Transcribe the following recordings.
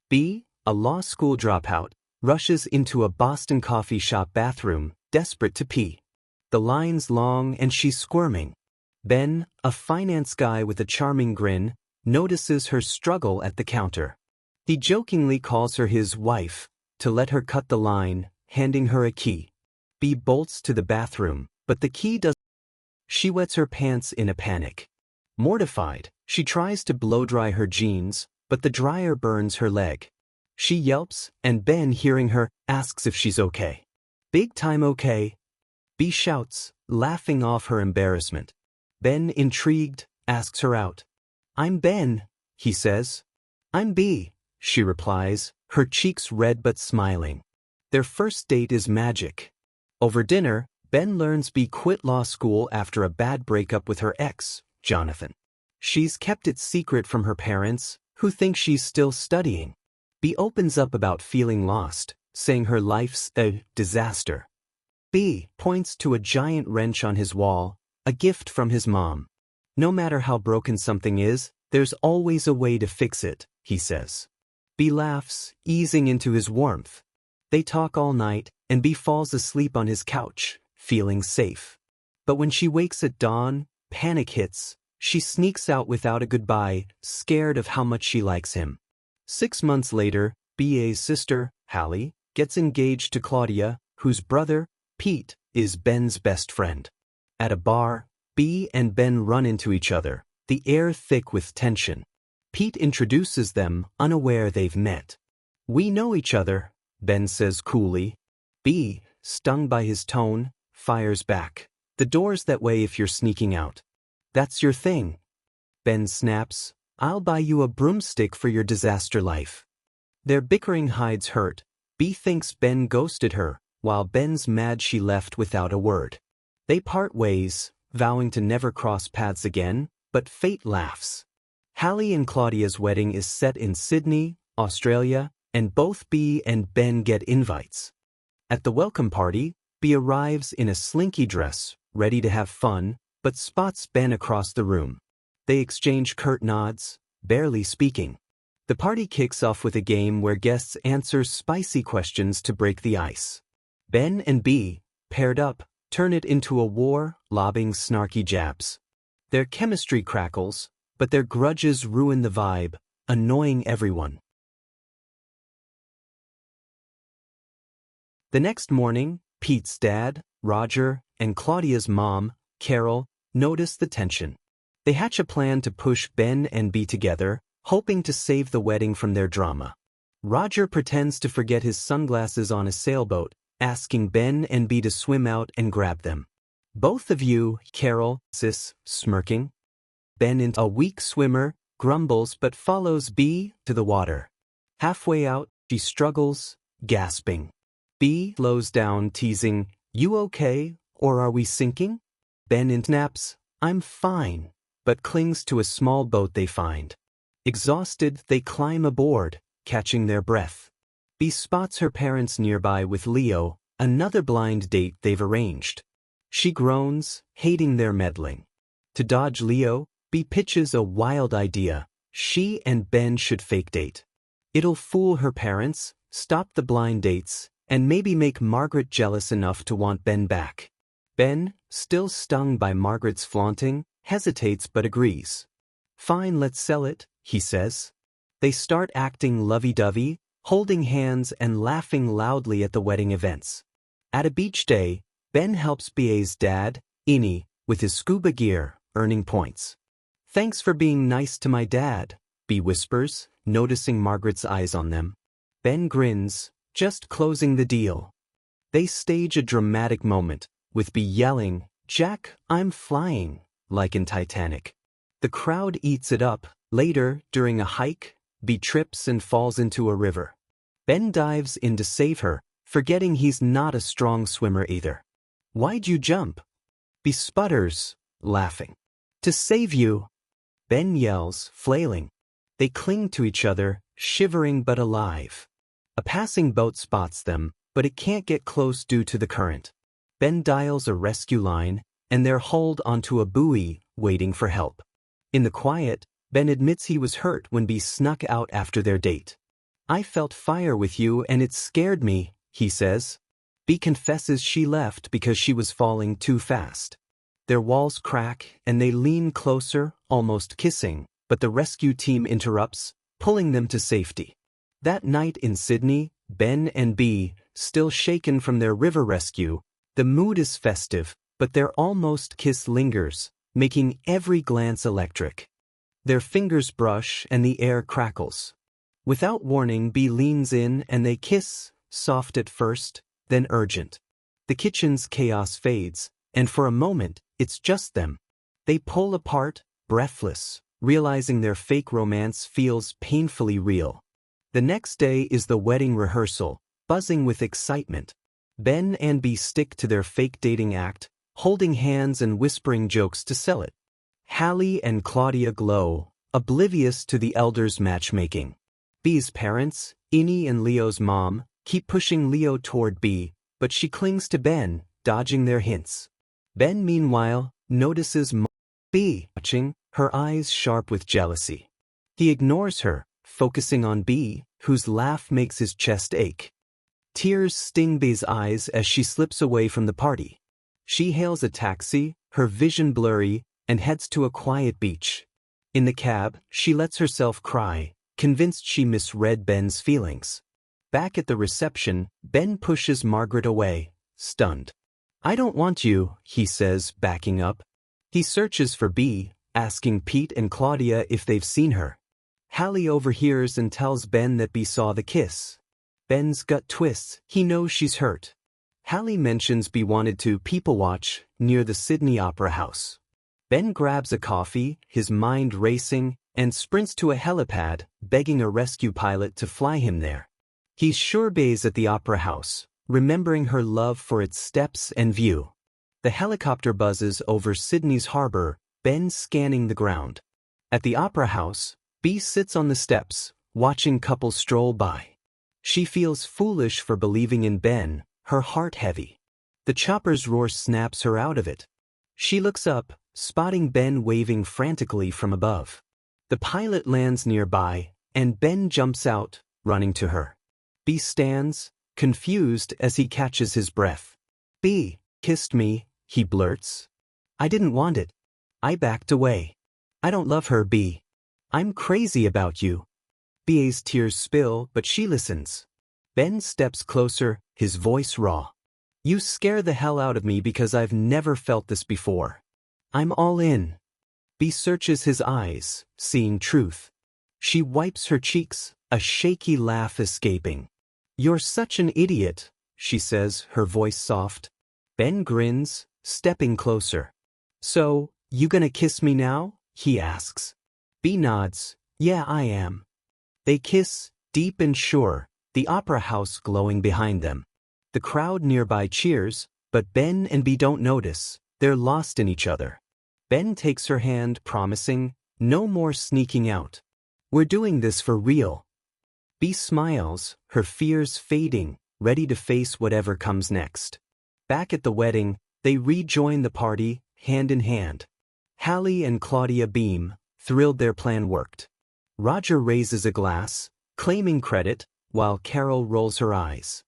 B, a law school dropout, rushes into a Boston coffee shop bathroom, desperate to pee. The line's long and she's squirming. Ben, a finance guy with a charming grin, notices her struggle at the counter. He jokingly calls her his wife to let her cut the line, handing her a key. B bolts to the bathroom, but the key doesn't. She wets her pants in a panic. Mortified, she tries to blow-dry her jeans, but the dryer burns her leg. She yelps, and Ben, hearing her, asks if she's okay. "Big time okay," B shouts, laughing off her embarrassment. Ben, intrigued, asks her out. "I'm Ben," he says. "I'm B," she replies, her cheeks red but smiling. Their first date is magic. Over dinner, Ben learns B quit law school after a bad breakup with her ex, Jonathan. She's kept it secret from her parents, who think she's still studying. B opens up about feeling lost, saying her life's a disaster. B points to a giant wrench on his wall, a gift from his mom. "No matter how broken something is, there's always a way to fix it," he says. B laughs, easing into his warmth. They talk all night, and B falls asleep on his couch, feeling safe. But when she wakes at dawn, panic hits. She sneaks out without a goodbye, scared of how much she likes him. 6 months later, BA's sister, Hallie, gets engaged to Claudia, whose brother, Pete, is Ben's best friend. At a bar, B and Ben run into each other, the air thick with tension. Pete introduces them, unaware they've met. "We know each other," Ben says coolly. B, stung by his tone, fires back. "The door's that way if you're sneaking out." "That's your thing." Ben snaps, "I'll buy you a broomstick for your disaster life." Their bickering hides hurt. B thinks Ben ghosted her, while Ben's mad she left without a word. They part ways, vowing to never cross paths again, but fate laughs. Hallie and Claudia's wedding is set in Sydney, Australia, and both B and Ben get invites. At the welcome party, B arrives in a slinky dress, ready to have fun, but spots Ben across the room. They exchange curt nods, barely speaking. The party kicks off with a game where guests answer spicy questions to break the ice. Ben and B, paired up, turn it into a war, lobbing snarky jabs. Their chemistry crackles, but their grudges ruin the vibe, annoying everyone. The next morning, Pete's dad, Roger, and Claudia's mom, Carol, notice the tension. They hatch a plan to push Ben and B together, hoping to save the wedding from their drama. Roger pretends to forget his sunglasses on a sailboat, asking Ben and B to swim out and grab them. "Both of you," Carol insists, smirking. Ben, a weak swimmer, grumbles but follows B to the water. Halfway out, she struggles, gasping. B slows down, teasing, "You okay, or are we sinking?" Ben snaps, "I'm fine," but clings to a small boat they find. Exhausted, they climb aboard, catching their breath. B spots her parents nearby with Leo, another blind date they've arranged. She groans, hating their meddling. To dodge Leo, B pitches a wild idea. She and Ben should fake date. It'll fool her parents, stop the blind dates, and maybe make Margaret jealous enough to want Ben back. Ben, still stung by Margaret's flaunting, hesitates but agrees. "Fine, let's sell it," he says. They start acting lovey-dovey, holding hands and laughing loudly at the wedding events. At a beach day, Ben helps BA's dad, Innie, with his scuba gear, earning points. "Thanks for being nice to my dad," B whispers, noticing Margaret's eyes on them. Ben grins, just closing the deal. They stage a dramatic moment, with B yelling, "Jack, I'm flying," like in Titanic. The crowd eats it up. Later, during a hike, B trips and falls into a river. Ben dives in to save her, forgetting he's not a strong swimmer either. "Why'd you jump?" B sputters, laughing. "To save you," Ben yells, flailing. They cling to each other, shivering but alive. A passing boat spots them, but it can't get close due to the current. Ben dials a rescue line, and they're hauled onto a buoy, waiting for help. In the quiet, Ben admits he was hurt when B snuck out after their date. I felt fire with you and it scared me, he says. B confesses she left because she was falling too fast. Their walls crack and they lean closer, almost kissing, but the rescue team interrupts, pulling them to safety. That night in Sydney, Ben and B, still shaken from their river rescue, the mood is festive, but their almost kiss lingers, making every glance electric. Their fingers brush and the air crackles. Without warning, B leans in and they kiss, soft at first, then urgent. The kitchen's chaos fades, and for a moment, it's just them. They pull apart, breathless, realizing their fake romance feels painfully real. The next day is the wedding rehearsal, buzzing with excitement. Ben and B stick to their fake dating act, holding hands and whispering jokes to sell it. Hallie and Claudia glow, oblivious to the elders' matchmaking. B's parents, Innie and Leo's mom, keep pushing Leo toward B, but she clings to Ben, dodging their hints. Ben, meanwhile, notices B watching, her eyes sharp with jealousy. He ignores her, focusing on B, whose laugh makes his chest ache. Tears sting B's eyes as she slips away from the party. She hails a taxi, her vision blurry, and heads to a quiet beach. In the cab, she lets herself cry, convinced she misread Ben's feelings. Back at the reception, Ben pushes Margaret away, stunned. I don't want you, he says, backing up. He searches for B, asking Pete and Claudia if they've seen her. Hallie overhears and tells Ben that B saw the kiss. Ben's gut twists, he knows she's hurt. Hallie mentions B wanted to people watch near the Sydney Opera House. Ben grabs a coffee, his mind racing, and sprints to a helipad, begging a rescue pilot to fly him there. He's sure B's at the Opera House, remembering her love for its steps and view. The helicopter buzzes over Sydney's harbor, Ben scanning the ground. At the Opera House, B sits on the steps, watching couples stroll by. She feels foolish for believing in Ben, her heart heavy. The chopper's roar snaps her out of it. She looks up, spotting Ben waving frantically from above. The pilot lands nearby, and Ben jumps out, running to her. B stands, confused as he catches his breath. B kissed me, he blurts. I didn't want it. I backed away. I don't love her, B. I'm crazy about you. B's tears spill, but she listens. Ben steps closer, his voice raw. You scare the hell out of me because I've never felt this before. I'm all in. B searches his eyes, seeing truth. She wipes her cheeks, a shaky laugh escaping. You're such an idiot, she says, her voice soft. Ben grins, stepping closer. So, you gonna kiss me now? He asks. B nods. Yeah, I am. They kiss, deep and sure, the Opera House glowing behind them. The crowd nearby cheers, but Ben and B don't notice. They're lost in each other. Ben takes her hand, promising, no more sneaking out. We're doing this for real. B smiles, her fears fading, ready to face whatever comes next. Back at the wedding, they rejoin the party, hand in hand. Hallie and Claudia beam, thrilled their plan worked. Roger raises a glass, claiming credit, while Carol rolls her eyes.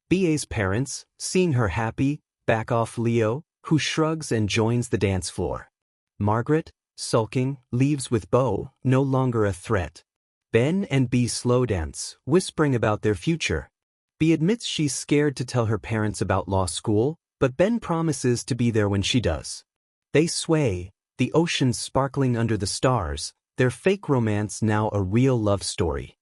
BA's parents, seeing her happy, back off Leo, who shrugs and joins the dance floor. Margaret, sulking, leaves with Beau, no longer a threat. Ben and B slow dance, whispering about their future. B admits she's scared to tell her parents about law school, but Ben promises to be there when she does. They sway, the ocean sparkling under the stars, their fake romance now a real love story.